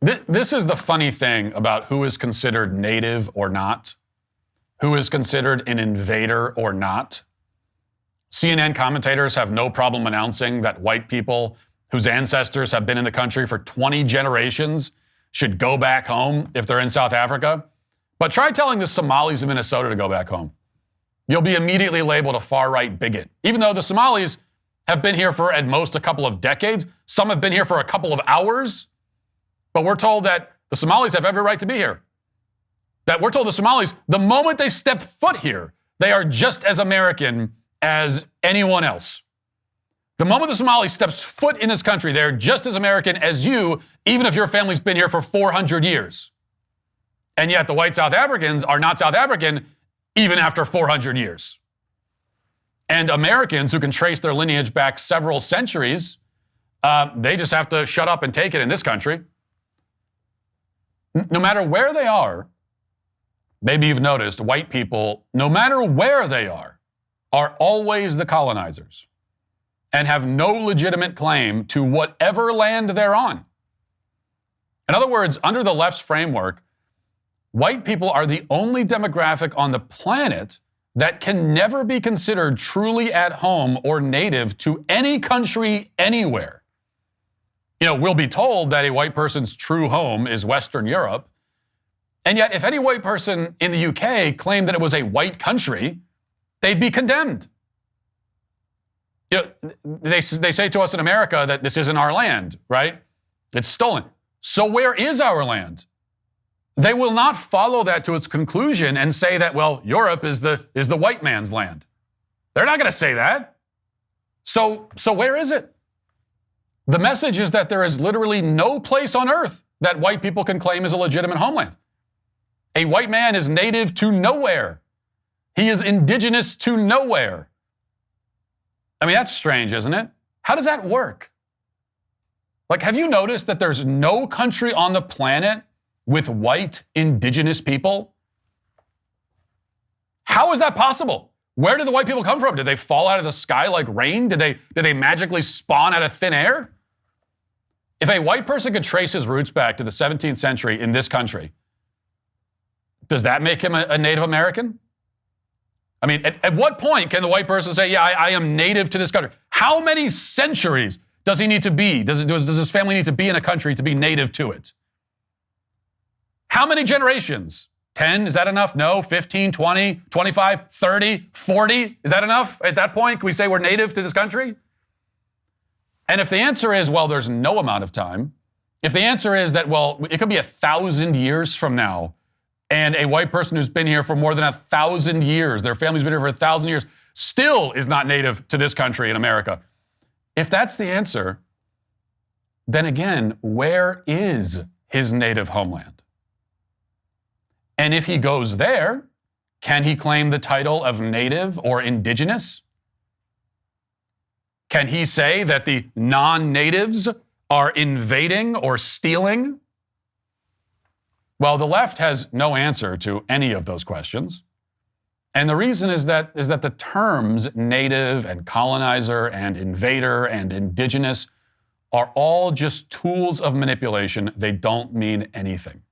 This is the funny thing about who is considered native or not, who is considered an invader or not. CNN commentators have no problem announcing that white people whose ancestors have been in the country for 20 generations should go back home if they're in South Africa. But try telling the Somalis in Minnesota to go back home. You'll be immediately labeled a far-right bigot. Even though the Somalis have been here for at most a couple of decades, some have been here for a couple of hours, but we're told that the Somalis have every right to be here. That we're told the Somalis, the moment they step foot here, they are just as American as anyone else. The moment the Somali steps foot in this country, they're just as American as you, even if your family's been here for 400 years. And yet the white South Africans are not South African even after 400 years. And Americans who can trace their lineage back several centuries, they just have to shut up and take it in this country. No matter where they are, maybe you've noticed white people, no matter where they are always the colonizers and have no legitimate claim to whatever land they're on. In other words, under the left's framework, white people are the only demographic on the planet that can never be considered truly at home or native to any country anywhere. You know, we'll be told that a white person's true home is Western Europe. And yet, if any white person in the UK claimed that it was a white country, they'd be condemned. You know, they say to us in America that this isn't our land, right? It's stolen. So where is our land? They will not follow that to its conclusion and say that, well, Europe is the white man's land. They're not going to say that. So where is it? The message is that there is literally no place on earth that white people can claim as a legitimate homeland. A white man is native to nowhere. He is indigenous to nowhere. I mean, that's strange, isn't it? How does that work? Like, have you noticed that there's no country on the planet with white indigenous people? How is that possible? Where did the white people come from? Did they fall out of the sky like rain? Did they magically spawn out of thin air? If a white person could trace his roots back to the 17th century in this country, does that make him a Native American? I mean, at what point can the white person say, yeah, I am native to this country? How many centuries does he need to be? Does his family need to be in a country to be native to it? How many generations? 10? Is that enough? No. 15, 20, 25, 30, 40? Is that enough? At that point, can we say we're native to this country? And if the answer is, well, there's no amount of time, if the answer is that, well, it could be 1,000 years from now, and a white person who's been here for more than 1,000 years, their family's been here for 1,000 years, still is not native to this country in America. If that's the answer, then again, where is his native homeland? And if he goes there, can he claim the title of native or indigenous? Can he say that the non-natives are invading or stealing? Well, the left has no answer to any of those questions. And the reason is that the terms native and colonizer and invader and indigenous are all just tools of manipulation. They don't mean anything.